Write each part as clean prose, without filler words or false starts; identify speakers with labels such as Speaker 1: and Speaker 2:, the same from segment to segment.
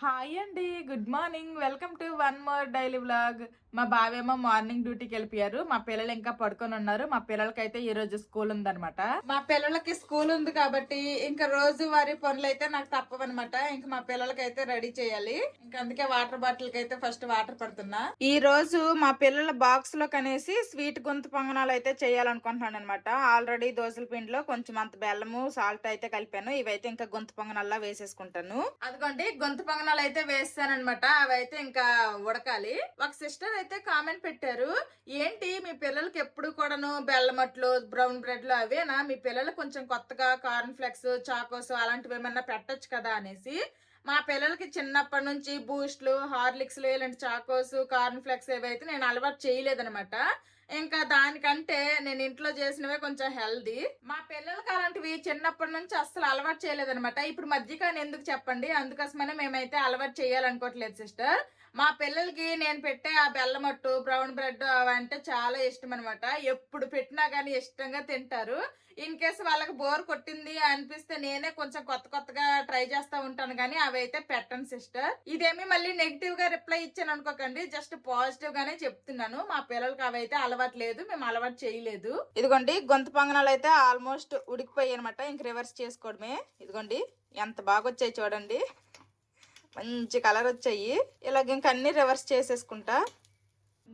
Speaker 1: Hi అండి. Good morning. Welcome to one more daily vlog. మా బావేమో morning డ్యూటీకి వెళ్ళిపోయారు. మా పిల్లలు ఇంకా పడుకొని ఉన్నారు. మా పిల్లలకైతే ఈ రోజు స్కూల్ ఉందనమాట. మా పిల్లలకి స్కూల్ ఉంది కాబట్టి ఇంకా రోజు వారి పనులు అయితే నాకు తప్పవన్నమాట. ఇంకా మా పిల్లలకైతే రెడీ చేయాలి. ఇంకా అందుకే వాటర్ బాటిల్ కి అయితే ఫస్ట్ వాటర్ పడుతున్నా. ఈ రోజు మా పిల్లల బాక్స్ లో కనేసి స్వీట్ గొంతు పొంగనాలు అయితే చేయాలనుకుంటున్నాను అనమాట. ఆల్రెడీ దోసల పిండిలో కొంచెం అంత బెల్లము సాల్ట్ అయితే కలిపాను. ఇవైతే ఇంకా గొంతు పొంగనాల్లా వేసేసుకుంటాను. అదిగోండి గొంతు పొంగనాలు అయితే వేస్తానన్నమాట. అవి అయితే ఇంకా ఉడకాలి. ఒక సిస్టర్ అయితే కామెంట్ పెట్టారు, ఏంటి మీ పిల్లలకి ఎప్పుడు కూడాను బెల్లమట్లు బ్రౌన్ బ్రెడ్లు అవేనా, మీ పిల్లలు కొంచెం కొత్తగా కార్న్ ఫ్లెక్స్ చాకోస్ అలాంటివి ఏమన్నా పెట్టొచ్చు కదా అనేసి. మా పిల్లలకి చిన్నప్పటి నుంచి బూస్ట్లు హార్లిక్స్లు ఇలాంటి చాకోస్ కార్న్ ఫ్లెక్స్ ఏవైతే నేను అలవాటు చేయలేదనమాట. ఇంకా దానికంటే నేను ఇంట్లో చేసినవే కొంచెం హెల్దీ. మా పిల్లలకి అలాంటివి చిన్నప్పటి నుంచి అస్సలు అలవాటు చేయలేదనమాట. ఇప్పుడు మధ్యకాని ఎందుకు చెప్పండి, అందుకోసమనే మేమైతే అలవాటు చేయాలనుకోవట్లేదు సిస్టర్. మా పిల్లలకి నేను పెట్టే ఆ బెల్లమట్టు బ్రౌన్ బ్రెడ్ అవంటే చాలా ఇష్టం అనమాట. ఎప్పుడు పెట్టినా గానీ ఇష్టంగా తింటారు. ఇన్ కేసు వాళ్ళకి బోర్ కొట్టింది అనిపిస్తే నేనే కొంచెం కొత్త కొత్తగా ట్రై చేస్తా ఉంటాను, కానీ అవి అయితే పెట్టను సిస్టర్. ఇదేమి మళ్ళీ నెగిటివ్ గా రిప్లై ఇచ్చాను అనుకోకండి, జస్ట్ పాజిటివ్ గానే చెప్తున్నాను. మా పిల్లలకి అవి అయితే అలవాటు లేదు, మేము అలవాటు చేయలేదు. ఇదిగోండి గొంతు పొంగనాలు అయితే ఆల్మోస్ట్ ఉడికిపోయాయి అనమాట. ఇంక రివర్స్ చేసుకోవడమే. ఇదిగోండి ఎంత బాగా వచ్చాయి చూడండి, మంచి కలర్ వచ్చాయి. ఇలాగ ఇంక అన్ని రివర్స్ చేసేసుకుంటా.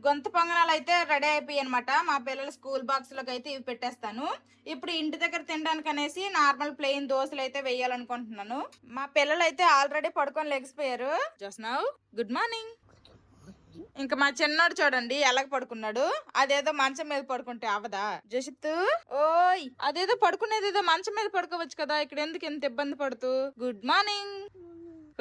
Speaker 1: గొంతు పొంగనాలు అయితే రెడీ అయిపోయాయి అనమాట. మా పిల్లల స్కూల్ బాక్స్ లోకి అయితే ఇవి పెట్టేస్తాను. ఇప్పుడు ఇంటి దగ్గర తినడానికి అనేసి నార్మల్ ప్లెయిన్ దోశలు అయితే వేయాలనుకుంటున్నాను. మా పిల్లలు అయితే ఆల్రెడీ పడుకొని లెగిసిపోయారు. Just now good morning. ఇంకా మా చిన్నోడు చూడండి ఎలాగ పడుకున్నాడు. అదేదో మంచం మీద పడుకుంటే అవదా జషిత్? ఓయ్, అదేదో పడుకునేది ఏదో మంచం మీద పడుకోవచ్చు కదా, ఇక్కడ ఎందుకు ఎంత ఇబ్బంది పడుతూ? Good morning.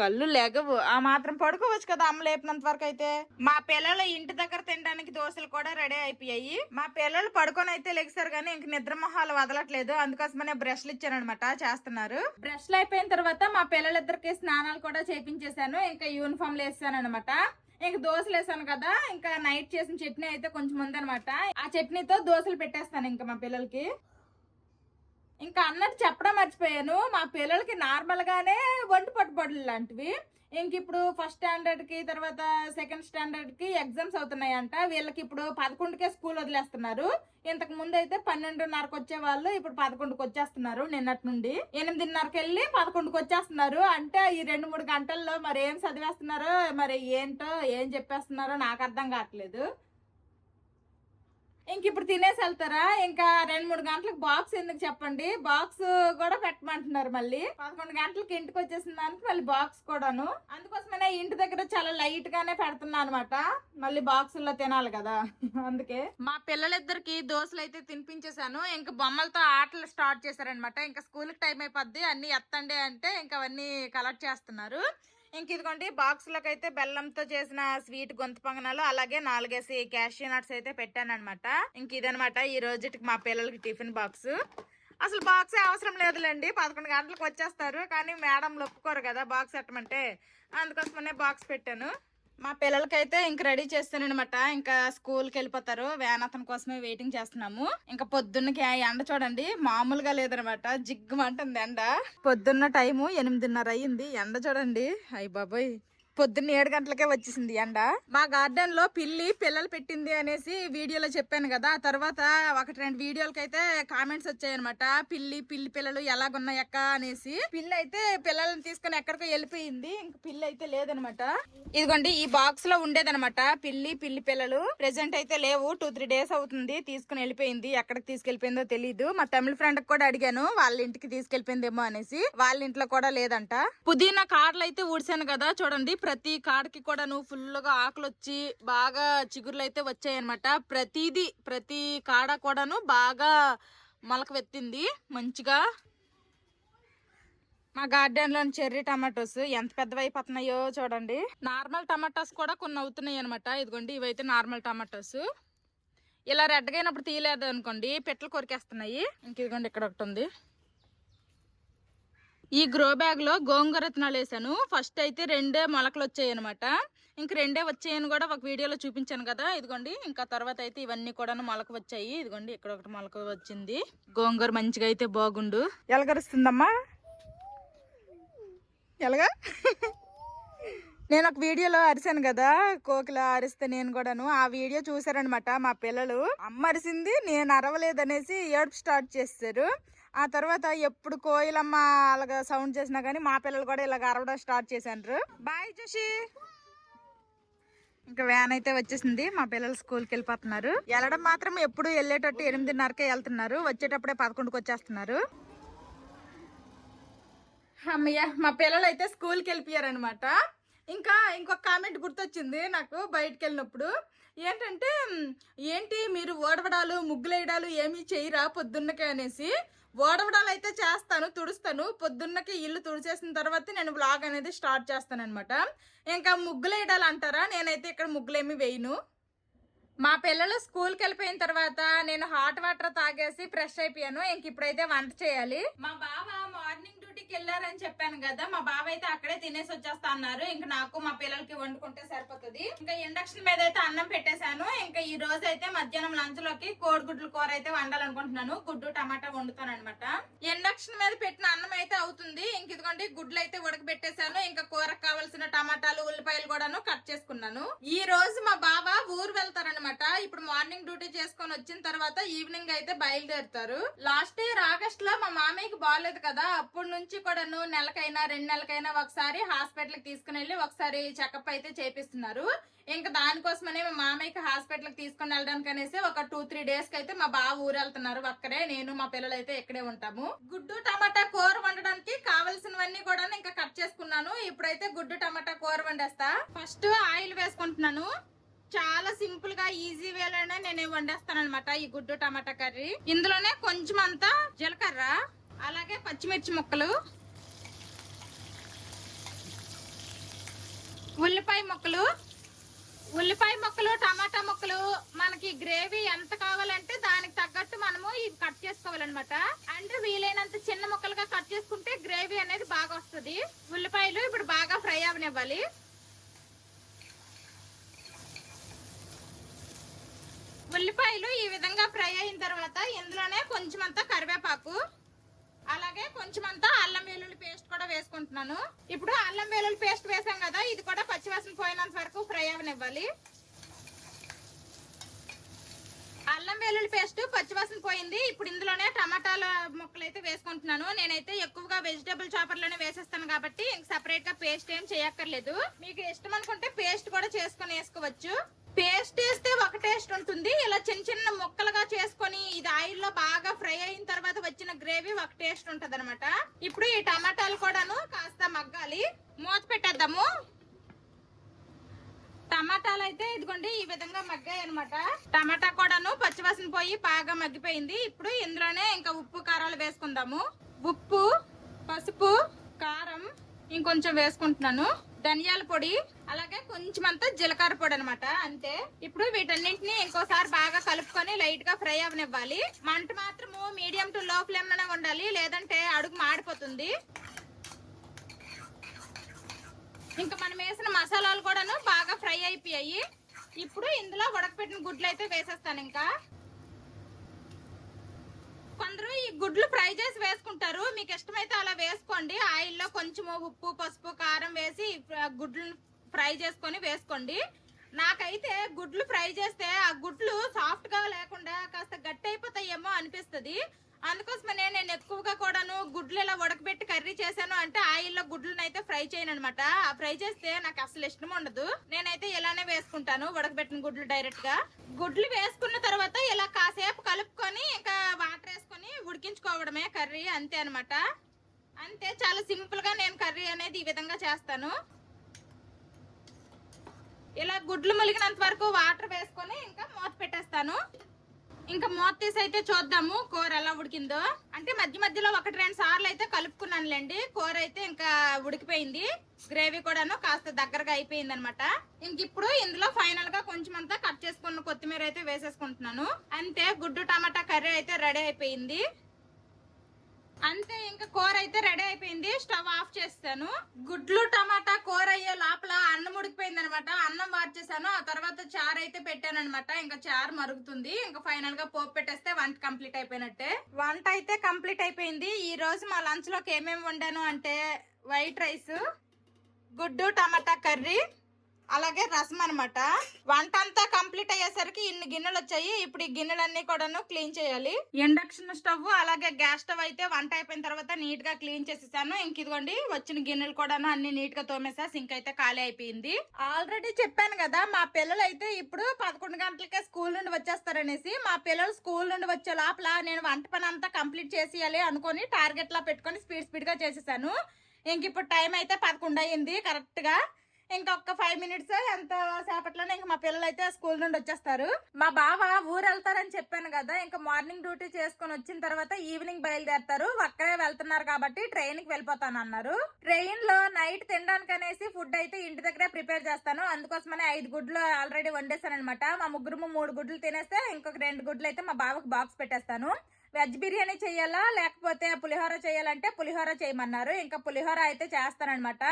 Speaker 1: కళ్ళు లేగవు, ఆ మాత్రం పడుకోవచ్చు కదా అమ్మ లేపినంత వరకు అయితే. మా పిల్లలు ఇంటి దగ్గర తినడానికి దోశలు కూడా రెడీ అయిపోయాయి. మా పిల్లలు పడుకొని అయితే లెగిసారు కానీ ఇంక నిద్ర మొహాలు వదలట్లేదు. అందుకోసమనే బ్రష్లు ఇచ్చానమాట, చేస్తున్నారు. బ్రష్లు అయిపోయిన తర్వాత మా పిల్లలిద్దరికి స్నానాలు కూడా చేపించేశాను. ఇంకా యూనిఫామ్లు వేసాను అనమాట. ఇంకా దోశలు వేసాను కదా, ఇంకా నైట్ చేసిన చట్నీ అయితే కొంచెం ఉందనమాట. ఆ చట్నీతో దోశలు పెట్టేస్తాను ఇంకా మా పిల్లలకి. ఇంకా అన్నట్టు చెప్పడం మర్చిపోయాను, మా పిల్లలకి నార్మల్ గానే వంట పట్టుబడులు లాంటివి. ఇంక ఇప్పుడు ఫస్ట్ స్టాండర్డ్ కి తర్వాత సెకండ్ స్టాండర్డ్ కి ఎగ్జామ్స్ అవుతున్నాయంట. వీళ్ళకి ఇప్పుడు 11కే స్కూల్ వదిలేస్తున్నారు. ఇంతకు ముందు అయితే 12:30కి వచ్చే వాళ్ళు ఇప్పుడు 11కి వచ్చేస్తున్నారు. నిన్నటి నుండి 8:30కి వెళ్ళి 11కి వచ్చేస్తున్నారు. అంటే ఈ 2-3 గంటల్లో మరి ఏం చదివేస్తున్నారో మరి ఏంటో ఏం చెప్పేస్తున్నారో నాకు అర్థం కావట్లేదు. ఇంక ఇప్పుడు తినేసి వెళ్తారా? ఇంకా 2-3 గంటలకు బాక్స్ ఎందుకు చెప్పండి, బాక్స్ కూడా పెట్టమంటున్నారు. మళ్ళీ 11 గంటలకి ఇంటికి వచ్చేసిన దానికి మళ్ళీ బాక్స్ కూడాను. అందుకోసమైనా ఇంటి దగ్గర చాలా లైట్ గానే పెడుతున్నా అనమాట. మళ్ళీ బాక్సుల్లో తినాలి కదా అందుకే. మా పిల్లలిద్దరికి దోశలు అయితే తినిపించేశాను. ఇంకా బొమ్మలతో ఆటలు స్టార్ట్ చేశారనమాట. ఇంకా స్కూల్ కి టైం అయిపోద్ది, అన్ని ఎత్తండి అంటే ఇంకా అవన్నీ కలెక్ట్ చేస్తున్నారు. ఇంక ఇదిగోండి బాక్స్ లోకి అయితే బెల్లంతో చేసిన స్వీట్ గొంతు పొంగనాలు అలాగే 4 క్యాషియూ నట్స్ అయితే పెట్టాను అనమాట. ఇంక ఇదనమాట ఈ రోజుకి మా పిల్లలకి టిఫిన్ బాక్స్. అసలు బాక్స్ అవసరం లేదులేండి, 11 గంటలకు వచ్చేస్తారు. కానీ మేడం ఒప్పుకోరు కదా బాక్స్ పెట్టమంటే, అందుకోసమనే బాక్స్ పెట్టాను. మా పిల్లలకైతే ఇంక రెడీ చేస్తానమాట. ఇంకా స్కూల్కి వెళ్ళిపోతారు. వ్యాన్ అతని కోసమే వెయిటింగ్ చేస్తున్నాము. ఇంకా పొద్దున్నకి ఎండ చూడండి మామూలుగా లేదనమాట, జిగ్గుమంటుంది ఎండ. పొద్దున్న టైము 8:30 అయ్యింది. ఎండ చూడండి, అయ్య బాబోయ్, పొద్దున్న 7 గంటలకే వచ్చేసింది ఎండ. మా గార్డెన్ లో పిల్లి పిల్లలు పెట్టింది అనేసి వీడియోలో చెప్పాను కదా. ఆ తర్వాత 1-2 వీడియోలకి అయితే కామెంట్స్ వచ్చాయనమాట, పిల్లి పిల్లలు ఎలాగున్నాయక్క అనేసి. పిల్లి అయితే పిల్లల్ని తీసుకుని ఎక్కడికో వెళ్ళిపోయింది. ఇంక పిల్లి అయితే లేదనమాట. ఇదిగోండి ఈ బాక్స్ లో ఉండేదనమాట పిల్లి పిల్లలు. ప్రెసెంట్ అయితే లేవు, 2-3 డేస్ అవుతుంది తీసుకుని వెళ్ళిపోయింది. ఎక్కడికి తీసుకెళ్లిపోయిందో తెలియదు. మా తమిళ ఫ్రెండ్ కూడా అడిగాను వాళ్ళ ఇంటికి తీసుకెళ్లిపోయిందేమో అనేసి, వాళ్ళ ఇంట్లో కూడా లేదంట. పుదీనా కాడలు అయితే ఊడ్చాను కదా చూడండి, ప్రతి కాడకి కూడా ఫుల్ గా ఆకులు వచ్చి బాగా చిగుర్లు అయితే వచ్చాయన్నమాట. ప్రతి కాడ కూడాను బాగా మొలక వెత్తింది మంచిగా. మా గార్డెన్ లోని చెర్రీ టమాటోస్ ఎంత పెద్దవైపోతున్నాయో చూడండి. నార్మల్ టమాటోస్ కూడా కొన్ని అవుతున్నాయి అనమాట. ఇదిగోండి ఇవైతే నార్మల్ టమాటోస్. ఇలా రెడ్గా అయినప్పుడు తీయలేదు అనుకోండి పిట్టలు కొరికేస్తున్నాయి. ఇంక ఇదిగోండి ఇక్కడ ఒకటి ఉంది. ఈ గ్రో బ్యాగ్ లో గోంగూర విత్తనాలు వేసాను. ఫస్ట్ అయితే 2 మొలకలు వచ్చాయి అనమాట. ఇంక 2 వచ్చాయని కూడా ఒక వీడియోలో చూపించాను కదా. ఇదిగోండి ఇంకా తర్వాత అయితే ఇవన్నీ కూడా మొలక వచ్చాయి. ఇదిగోండి ఇక్కడ ఒకటి మొలక వచ్చింది. గోంగూర మంచిగా అయితే బాగుండు. ఎలగరుస్తుందమ్మా, ఎలాగా నేను ఒక వీడియోలో అరిశాను కదా, కోకిల అరిస్తే నేను కూడాను, ఆ వీడియో చూసారనమాట మా పిల్లలు. అమ్మ అరిసింది, నేను అరవలేదనేసి ఏడుపు స్టార్ట్ చేస్తారు. ఆ తర్వాత ఎప్పుడు కోయిలమ్మ అలాగా సౌండ్ చేసినా కానీ మా పిల్లలు కూడా ఇలాగ అరవడం స్టార్ట్ చేశారు. బాయ్ జోషి. ఇంకా వ్యాన్ అయితే వచ్చేసింది, మా పిల్లలు స్కూల్కి వెళ్ళిపోతున్నారు. వెళ్ళడం మాత్రం ఎప్పుడు వెళ్ళేటట్టు 8:30కే వెళ్తున్నారు, వచ్చేటప్పుడే 11కి వచ్చేస్తున్నారు. అమ్మయ్య, మా పిల్లలు అయితే స్కూల్కి వెళ్ళిపోయారనమాట. ఇంకా ఇంకొక కామెంట్ గుర్తొచ్చింది నాకు బయటకు వెళ్ళినప్పుడు. ఏంటంటే, ఏంటి మీరు ఓడవడాలు ముగ్గులేయడాలు ఏమీ చేయరా పొద్దున్నకే అనేసి. ఓడవడాలు అయితే చేస్తాను, తుడుస్తాను. పొద్దున్నకి ఇల్లు తుడిచేసిన తర్వాత నేను వ్లాగ్ అనేది స్టార్ట్ చేస్తాను అనమాట. ఇంకా ముగ్గులేయడాలు అంటారా, నేనైతే ఇక్కడ ముగ్గులేమి వేయను. మా పిల్లలు స్కూల్కి వెళ్ళిపోయిన తర్వాత నేను హాట్ వాటర్ తాగేసి ఫ్రెష్ అయిపోయాను. ఇంక ఇప్పుడైతే వంట చేయాలి. మా బావ మార్నింగ్ డ్యూటీకి వెళ్ళారని చెప్పాను కదా, మా బావ అయితే అక్కడే తినేసి వచ్చేస్తా అన్నారు. ఇంకా నాకు మా పిల్లలకి వండుకుంటే సరిపోతుంది. ఇంకా ఇండక్షన్ మీద అయితే అన్నం పెట్టేశాను. ఇంకా ఈ రోజు అయితే మధ్యాహ్నం లంచ్ లోకి కోడిగుడ్ల కూర అయితే వండాలనుకుంటున్నాను. గుడ్డు టమాటా వండుతాను అనమాట. ఇండక్షన్ మీద పెట్టిన అన్నం అయితే అవుతుంది. ఇంక ఇదిగోండి గుడ్లు అయితే ఉడకబెట్టేశాను. ఇంకా కూరకు కావాల్సిన టమాటాలు ఉల్లిపాయలు కూడాను కట్ చేసుకున్నాను. ఈ రోజు మా బావ ఊరు వెళ్తారనమాట. ఇప్పుడు మార్నింగ్ డ్యూటీ చేసుకొని వచ్చిన తర్వాత ఈవినింగ్ అయితే బయలుదేరుతారు. లాస్ట్ ఇయర్ ఆగస్ట్ లో మా మామయ్యకి బాగాలేదు కదా, అప్పటి నుంచి కూడాను నెలకైనా 2 నెలలకైనా ఒకసారి హాస్పిటల్ కి తీసుకుని వెళ్ళి ఒకసారి చెకప్ అయితే చేపిస్తున్నారు. ఇంకా దానికోసమనే మా మామయ్యకి హాస్పిటల్ కి తీసుకుని వెళ్ళడానికి అనేసి ఒక 2-3 డేస్ కి అయితే మా బావ ఊరు వెళ్తున్నారు. ఒక్కరే, నేను మా పిల్లలు అయితే ఇక్కడే ఉంటాము. గుడ్డు టమాటా కూర వండడానికి కావలసినవన్నీ కూడా ఇంకా కట్ చేసుకున్నాను. ఇప్పుడైతే గుడ్డు టమాటా కూర వండేస్తా. ఫస్ట్ ఆయిల్ వేసుకుంటున్నాను. చాలా సింపుల్ గా ఈజీ వేలోనే నేను వండేస్తాను అనమాట ఈ గుడ్డు టమాటా కర్రీ. ఇందులోనే కొంచెం అంతా జీలకర్ర, అలాగే పచ్చిమిర్చి ముక్కలు, ఉల్లిపాయ ముక్కలు, టమాటా ముక్కలు. మనకి గ్రేవీ ఎంత కావాలంటే దానికి తగ్గట్టు మనము ఇవి కట్ చేసుకోవాలన్నమాట. అంటే వీలైనంత చిన్న ముక్కలుగా కట్ చేసుకుంటే గ్రేవీ అనేది బాగా వస్తుంది. ఉల్లిపాయలు ఇప్పుడు బాగా ఫ్రై అవనివ్వాలి. ఉల్లిపాయలు ఈ విధంగా ఫ్రై అయిన తర్వాత ఇందులోనే కొంచెం అంతా కరివేపాకు, అలాగే కొంచెం అంతా అల్లం వెల్లుల్లి పేస్ట్ కూడా వేసుకుంటున్నాను. ఇప్పుడు అల్లం వెల్లుల్లి పేస్ట్ వేసాం కదా, ఇది కూడా పచ్చివాసన పోయినంత వరకు ఫ్రై అవనివ్వాలి. అల్లం వెల్లుల్లి పేస్ట్ పచ్చివాసన పోయింది. ఇప్పుడు ఇందులోనే టమాటాల ముక్కలు అయితే వేసుకుంటున్నాను. నేనైతే ఎక్కువగా వెజిటేబుల్ చాపర్ లోనే వేసేస్తాను కాబట్టి సెపరేట్ గా పేస్ట్ ఏం చేయక్కర్లేదు. మీకు ఇష్టం అనుకుంటే పేస్ట్ కూడా చేసుకొని వేసుకోవచ్చు. పేస్ట్ వేస్తే ఒక టేస్ట్ ఉంటుంది, ఇలా చిన్న చిన్న ముక్కలుగా చేసుకొని ఇది ఆయిల్ లో బాగా ఫ్రై అయిన తర్వాత వచ్చిన గ్రేవీ ఒక టేస్ట్ ఉంటది అనమాట. ఇప్పుడు ఈ టమాటాలు కూడాను కాస్త మగ్గాలి. మూత పెట్టేద్దాము. టమాటాలు అయితే ఇదిగోండి ఈ విధంగా మగ్గాయి అనమాట. టమాటా కూడాను పచ్చివాసన పోయి బాగా మగ్గిపోయింది. ఇప్పుడు ఇందులోనే ఇంకా ఉప్పు కారాలు వేసుకుందాము. ఉప్పు, పసుపు, కారం ఇంకొంచెం వేసుకుంటున్నాను. ధనియాల పొడి, అలాగే కొంచెం అంతా జీలకర్ర పొడి అనమాట. అంతే. ఇప్పుడు వీటన్నింటినీ ఇంకోసారి బాగా కలుపుకొని లైట్ గా ఫ్రై అవనివ్వాలి. మంట మాత్రము మీడియం టు లో ఫ్లేమ్ లోనే ఉండాలి, లేదంటే అడుగు మాడిపోతుంది. ఇంకా మనం వేసిన మసాలాలు కూడాను బాగా ఫ్రై అయిపోయాయి. ఇప్పుడు ఇందులో ఉడకపెట్టిన గుడ్లు అయితే వేసేస్తాను. ఇంకా కొందరు ఈ గుడ్లు ఫ్రై చేసి వేసుకుంటారు, మీకు ఇష్టమైతే అలా వేసుకోండి. ఆయిల్లో కొంచెము ఉప్పు, పసుపు, కారం వేసి గుడ్లు ఫ్రై చేసుకొని వేసుకోండి. నాకైతే గుడ్లు ఫ్రై చేస్తే ఆ గుడ్లు సాఫ్ట్ గా లేకుండా కాస్త గట్టి అయిపోతాయేమో అనిపిస్తుంది. అందుకోసమనే నేను ఎక్కువగా కూడాను గుడ్లు ఇలా ఉడకబెట్టి కర్రీ చేశాను అంటే ఆయిల్లో గుడ్లను అయితే ఫ్రై చేయను అనమాట. ఆ ఫ్రై చేస్తే నాకు అసలు ఇష్టం ఉండదు. నేనైతే ఇలానే వేసుకుంటాను, ఉడకబెట్టిన గుడ్లు డైరెక్ట్ గా. గుడ్లు వేసుకున్న తర్వాత ఇలా కాసేపు కలుపుకొని ఇంకా వాటర్ వేసుకొని ఉడికించుకోవడమే కర్రీ, అంతే అనమాట. అంతే, చాలా సింపుల్ గా నేను కర్రీ అనేది ఈ విధంగా చేస్తాను. ఇలా గుడ్లు ములిగినంత వరకు వాటర్ వేసుకొని ఇంకా మూత పెట్టేస్తాను. ఇంకా మూత తీసి అయితే చూద్దాము కూర ఎలా ఉడికిందో. అంటే మధ్య మధ్యలో 1-2 సార్లు అయితే కలుపుకున్నానులేండి. కూర అయితే ఇంకా ఉడికిపోయింది, గ్రేవీ కూడాను కాస్త దగ్గరగా అయిపోయింది అనమాట. ఇంక ఇప్పుడు ఇందులో ఫైనల్ గా కొంచెం అంతా కట్ చేసుకున్న కొత్తిమీర అయితే వేసేసుకుంటున్నాను. అంతే, గుడ్డు టమాటా కర్రీ అయితే రెడీ అయిపోయింది. అంతే, ఇంకా కూర అయితే రెడీ అయిపోయింది. స్టవ్ ఆఫ్ చేస్తాను. గుడ్లు టమాటా కూర అయ్యే లోపల అన్నం ఉడికిపోయింది అనమాట. అన్నం వార్చేసాను, ఆ తర్వాత చారు అయితే పెట్టాను అనమాట. ఇంకా చారు మరుగుతుంది. ఇంకా ఫైనల్ గా పోపు పెట్టేస్తే వంట కంప్లీట్ అయిపోయినట్టే. వంట అయితే కంప్లీట్ అయిపోయింది. ఈ రోజు మా లంచ్ లోకి ఏమేమి వండాను అంటే వైట్ రైస్, గుడ్డు టమాటా కర్రీ, అలాగే రసం అనమాట. వంట అంతా కంప్లీట్ అయ్యేసరికి ఇన్ని గిన్నెలు వచ్చాయి. ఇప్పుడు ఈ గిన్నెలన్నీ కూడాను క్లీన్ చేయాలి. ఇండక్షన్ స్టవ్ అలాగే గ్యాస్ స్టవ్ అయితే వంట అయిపోయిన తర్వాత నీట్ గా క్లీన్ చేసేసాను. ఇంక ఇదిగోండి వచ్చిన గిన్నెలు కూడాను అన్ని నీట్ గా తోమేసా. సింక్ అయితే ఖాళీ అయిపోయింది. ఆల్రెడీ చెప్పాను కదా, మా పిల్లలు అయితే ఇప్పుడు 11 గంటలకే స్కూల్ నుండి వచ్చేస్తారనేసి. మా పిల్లలు స్కూల్ నుండి వచ్చే లోపల నేను వంట పని అంతా కంప్లీట్ చేసేయాలి అనుకుని టార్గెట్ లా పెట్టుకుని స్పీడ్ గా చేసేసాను. ఇంక ఇప్పుడు టైం అయితే 11 అయ్యింది కరెక్ట్ గా. ఇంకొక 5 మినిట్స్ ఎంత సేపట్లోనే ఇంక మా పిల్లలు అయితే స్కూల్ నుండి వచ్చేస్తారు. మా బావ ఊరు వెళ్తారని చెప్పాను కదా, ఇంకా మార్నింగ్ డ్యూటీ చేసుకుని వచ్చిన తర్వాత ఈవినింగ్ బయలుదేరతారు. అక్కడే వెళ్తున్నారు కాబట్టి ట్రైన్ కి వెళ్ళిపోతాను అన్నారు. ట్రైన్ లో నైట్ తినడానికి అనేసి ఫుడ్ అయితే ఇంటి దగ్గరే ప్రిపేర్ చేస్తాను. అందుకోసమనే 5 గుడ్లు ఆల్రెడీ వండేసాను అనమాట. మా ముగ్గురు 3 గుడ్లు తినేస్తే ఇంకొక 2 గుడ్లు అయితే మా బావకు బాక్స్ పెట్టేస్తాను. వెజ్ బిర్యానీ చెయ్యాలా లేకపోతే పులిహోర చేయాలంటే పులిహోర చేయమన్నారు. ఇంకా పులిహోర అయితే చేస్తానన్నమాట.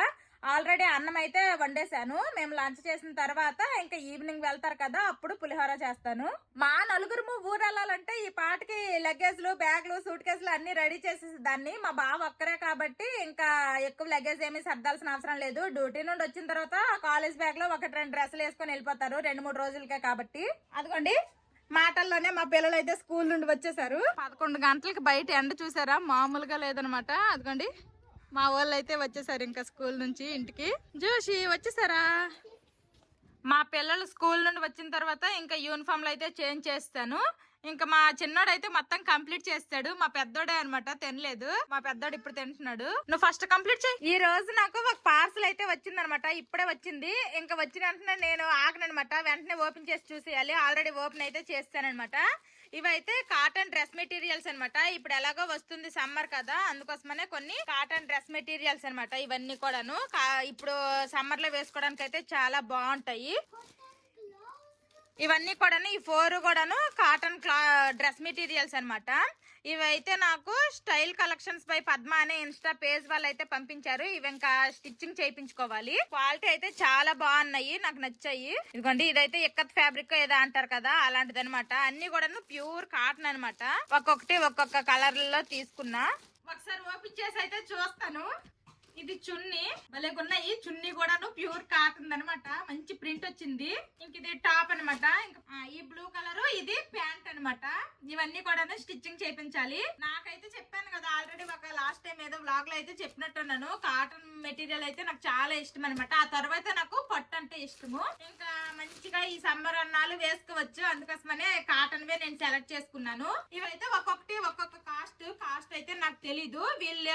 Speaker 1: ఆల్రెడీ అన్నం అయితే వండేసాను. మేము లంచ్ చేసిన తర్వాత ఇంకా ఈవినింగ్ వెళ్తారు కదా, అప్పుడు పులిహోర చేస్తాను. మా నలుగురు ఊరు వెళ్ళాలంటే ఈ పాటికి లగేజ్లు, బ్యాగ్లు, సూట్ కేసులు అన్ని రెడీ చేసేసి దాన్ని. మా బావ ఒక్కరే కాబట్టి ఇంకా ఎక్కువ లగేజ్ ఏమీ సర్దాల్సిన అవసరం లేదు. డ్యూటీ నుండి వచ్చిన తర్వాత కాలేజ్ బ్యాగ్ లో 1-2 డ్రెస్సులు వేసుకొని వెళ్ళిపోతారు 2-3 రోజులకే కాబట్టి. అదిగోండి మాటల్లోనే మా పిల్లలు అయితే స్కూల్ నుండి వచ్చేసారు. 11 గంటలకి బయట ఎండ చూసారా, మామూలుగా లేదనమాట. అదిగోండి మా వాళ్ళు అయితే వచ్చేసారు ఇంకా స్కూల్ నుంచి ఇంటికి. జోషి వచ్చేసారా? మా పిల్లలు స్కూల్ నుండి వచ్చిన తర్వాత ఇంకా యూనిఫామ్లు అయితే చేంజ్ చేస్తాను. ఇంకా మా చిన్నోడు అయితే మొత్తం కంప్లీట్ చేస్తాడు. మా పెద్దోడే అనమాట తినలేదు. మా పెద్దోడు ఇప్పుడు తింటున్నాడు. నువ్వు ఫస్ట్ కంప్లీట్ చేయి. ఈ రోజు నాకు ఒక పార్సల్ అయితే వచ్చింది అనమాట. ఇప్పుడే వచ్చింది. ఇంకా వచ్చిన వెంటనే నేను ఆగనమాట, వెంటనే ఓపెన్ చేసి చూసేయాలి. ఆల్రెడీ ఓపెన్ అయితే చేస్తానమాట. ఇవైతే కాటన్ డ్రెస్ మెటీరియల్స్ అనమాట. ఇప్పుడు ఎలాగో వస్తుంది సమ్మర్ కదా, అందుకోసమనే కొన్ని కాటన్ డ్రెస్ మెటీరియల్స్ అనమాట. ఇవన్నీ కూడాను ఇప్పుడు సమ్మర్ లో వేసుకోవడానికి అయితే చాలా బాగుంటాయి. ఇవన్నీ కూడాను ఈ 4 కూడాను కాటన్ డ్రెస్ మెటీరియల్స్ అనమాట. ఇవైతే నాకు స్టైల్ కలెక్షన్స్ బై పద్మ అనే ఇన్స్టా పేజ్ వాళ్ళు అయితే పంపించారు. ఇవి ఇంకా స్టిచ్చింగ్ చేయించుకోవాలి. క్వాలిటీ అయితే చాలా బాగున్నాయి, నాకు నచ్చాయి. ఇదిగోండి ఇదైతే ఇక్కత్ ఫ్యాబ్రిక్ ఏదో అంటారు కదా, అలాంటిది అనమాట. అన్ని కూడాను ప్యూర్ కాటన్ అనమాట. ఒక్కొక్కటి ఒక్కొక్క కలర్ లో తీసుకున్నా. ఒకసారి ఓపెన్ చేసి అయితే చూస్తాను. ఇది చున్నీ భలేగున్నాయి. చున్నీ కూడాను ప్యూర్ కాటన్ అనమాట. మంచి ప్రింట్ వచ్చింది. ఇంక ఇది టాప్ అనమాట. ఈ బ్లూ కలర్ ఇది ప్యాంట్ అనమాట. ఇవన్నీ కూడాను స్టిచ్చింగ్ చేయించాలి. నాకైతే చెప్పాను కదా ఆల్రెడీ, ఒక లాస్ట్ టైం ఏదో వ్లాగ్ లో అయితే చెప్పినట్టున్నాను. కాటన్ మెటీరియల్ అయితే నాకు చాలా ఇష్టం అనమాట. ఆ తర్వాత నాకు పట్టు అంటే ఇష్టము. ఇంకా మంచిగా ఈ సమ్మర్ అన్నాలు వేసుకోవచ్చు. అందుకోసమనే కాటన్ వే నేను సెలెక్ట్ చేసుకున్నాను. ఇవైతే ఒక్కొక్కటి ఒక్కొక్క కాస్ట్ అయితే నాకు తెలీదు. వీళ్ళ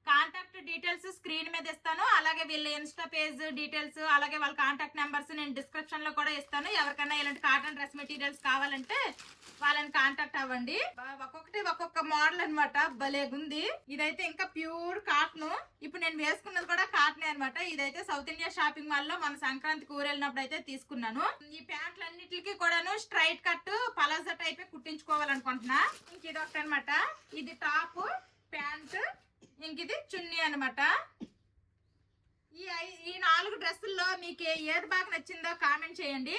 Speaker 1: కాంటాక్ట్ డీటెయిల్స్ స్క్రీన్ మీద ఇస్తాను. అలాగే వీళ్ళ ఇన్స్టా పేజ్ డీటెయిల్స్, అలాగే వాళ్ళ కాంటాక్ట్ నెంబర్స్ నేను డిస్క్రిప్షన్ లో కూడా ఇస్తాను. ఎవరికైనా ఇలాంటి కాటన్ డ్రెస్ మెటీరియల్స్ కావాలంటే వాళ్ళని కాంటాక్ట్ అవ్వండి. ఒక్కొక్కటి ఒక్కొక్క మోడల్ అనమాట. భలేగుంది. ఇదైతే ఇంకా ప్యూర్ కాటన్. ఇప్పుడు నేను వేసుకున్నది కూడా కాటనే అనమాట. ఇదైతే సౌత్ ఇండియా షాపింగ్ మాల్ లో మన సంక్రాంతికి ఊరు వెళ్ళినప్పుడు అయితే తీసుకున్నాను. ఈ ప్యాంట్లు అన్నిటికీ కూడాను స్ట్రైట్ కట్ పలాజా టైప్ కుట్టించుకోవాలనుకుంటున్నా. ఇంక ఇది ఒకటి అనమాట. ఇది టాప్, ప్యాంట్, ఇంక ఇది చున్నీ అనమాట. ఈ 4 డ్రెస్సుల్లో మీకు ఏది బాగా నచ్చిందో కామెంట్ చేయండి.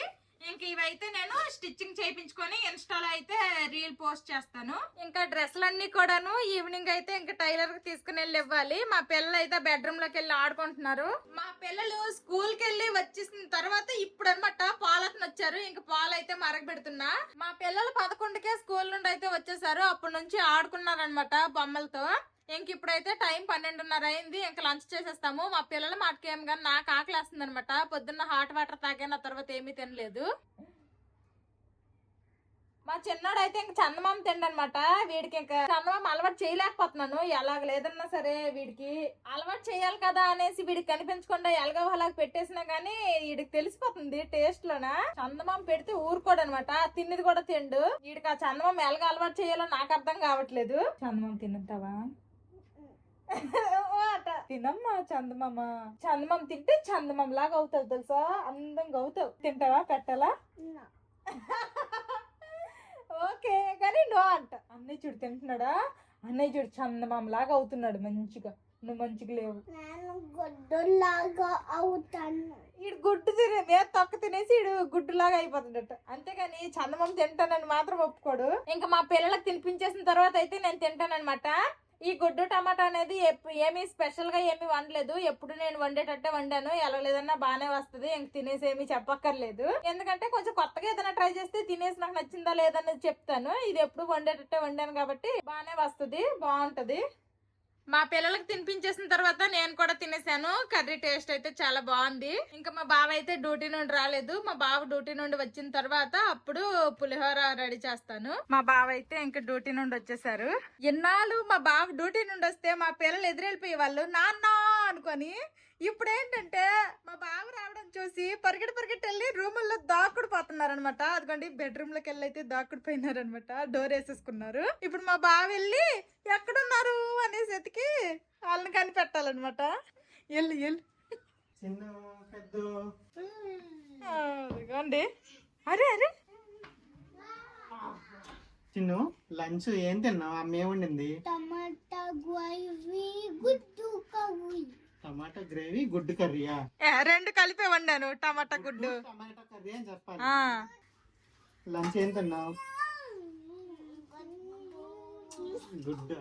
Speaker 1: ఇంక ఇవైతే నేను స్టిచ్చింగ్ చేయించుకొని ఇన్స్టాలో అయితే రీల్ పోస్ట్ చేస్తాను. ఇంకా డ్రెస్సులన్నీ కూడాను ఈవినింగ్ అయితే ఇంకా టైలర్ కి తీసుకుని వెళ్ళి ఇవ్వాలి. మా పిల్లలు అయితే బెడ్రూమ్ లోకి వెళ్ళి ఆడుకుంటున్నారు. మా పిల్లలు స్కూల్ కి వెళ్ళి వచ్చేసిన తర్వాత ఇప్పుడు అనమాట పాలకి వచ్చారు. ఇంకా పాలు అయితే మరగబెడుతున్నా. మా పిల్లలు 11కే స్కూల్ నుండి అయితే వచ్చేసారు. అప్పటి నుంచి ఆడుకున్నారనమాట బొమ్మలతో. ఇంక ఇప్పుడైతే టైం 12:30 అయింది. ఇంకా లంచ్ చేసేస్తాము. మా పిల్లలు మాటకేం కానీ నాకు ఆకలి వేస్తుంది అనమాట. పొద్దున్న హాట్ వాటర్ తాగిన తర్వాత ఏమీ తినలేదు. మా చిన్నోడు అయితే ఇంక చందమామ తిండనమాట. వీడికి ఇంకా చందమామ అలవాటు చేయలేకపోతున్నాను. ఎలాగ లేదన్నా సరే వీడికి అలవాటు చేయాలి కదా అనేసి వీడికి కనిపించకుండా ఎలాగో అలాగ పెట్టేసినా గానీ వీడికి తెలిసిపోతుంది టేస్ట్ లోన. చందమామ పెడితే ఊరుకోడనమాట. తిన్నది కూడా తిండు. వీడికి ఆ చందమామ ఎలాగ అలవాటు చేయాలో నాకు అర్థం కావట్లేదు. చందమామ తింటావా? తినమ్మా చందమామ. చందమామ తింటే చందమామ లాగా అవుతావు తెలుసా, అందంగా అవుతావు. తింటావా? పెట్టాలా? ఓకే కానీ నో అంట. అన్నయ్య చూడు తింటున్నాడా? అన్నయ్య చూడు చందమామ లాగా అవుతున్నాడు మంచిగా. నువ్వు మంచిగా లేవు. గుడ్డులాగా అవుతాను. ఈడు గుడ్డు తినే తొక్క తినేసి ఈడు గుడ్డులాగా అయిపోతుందట. అంతేగాని చందమామ తింటానని మాత్రం ఒప్పుకోడు. ఇంకా మా పిల్లలకు తినిపించేసిన తర్వాత అయితే నేను తింటానన్నమాట. ఈ గుడ్డు టమాటా అనేది ఏమి స్పెషల్ గా ఏమి వండలేదు, ఎప్పుడు నేను వండేటట్టే వండాను. ఎలా లేదన్నా బాగానే వస్తుంది, ఇంక తినేసి ఏమి చెప్పక్కర్లేదు. ఎందుకంటే కొంచెం కొత్తగా ఏదైనా ట్రై చేస్తే తినేసి నాకు నచ్చిందా లేదనేది చెప్తాను. ఇది ఎప్పుడు వండేటట్టే వండాను కాబట్టి బాగానే వస్తుంది, బాగుంటది. మా పిల్లలకు తినిపించేసిన తర్వాత నేను కూడా తినేసాను. కర్రీ టేస్ట్ అయితే చాలా బాగుంది. ఇంకా మా బావ అయితే డ్యూటీ నుండి రాలేదు. మా బావ డ్యూటీ నుండి వచ్చిన తర్వాత అప్పుడు పులిహోర రెడీ చేస్తాను. మా బావ అయితే ఇంకా డ్యూటీ నుండి వచ్చేసారు. ఎన్నాళ్ళు మా బావ డ్యూటీ నుండి వస్తే మా పిల్లలు ఎదురెళ్ళిపోయే వాళ్ళు నాన్న అనుకొని. ఇప్పుడు ఏంటంటే మా బావ రావడం చూసి పరిగెట్టి వెళ్ళి రూముల్లో దాక్కుడు పోతున్నారు అనమాట. అదిగోండి బెడ్రూమ్ లోకి వెళ్ళి అయితే దాక్కుడు పోయినారు అనమాట. డోర్ వేసేసుకున్నారు. ఇప్పుడు మా బావ వెళ్ళి ఎక్కడున్నారు అనేసి ఎతికి వాళ్ళని కనిపెట్టాలన్నమాట. ఎల్లు అదిగోండి. అరే అరే
Speaker 2: చిన్ను లంచ్ ఏం తిన్నావు? అమ్మ ఏముండింది? టమాటా గ్రేవీ గుడ్డు కర్రీయా?
Speaker 1: రెండు కలిపే వండాను, టమాటా గుడ్డు
Speaker 2: టమాటా కర్రీ అని చెప్పాలి. లంచ్ ఏం తిన్నావు? గుడ్డా?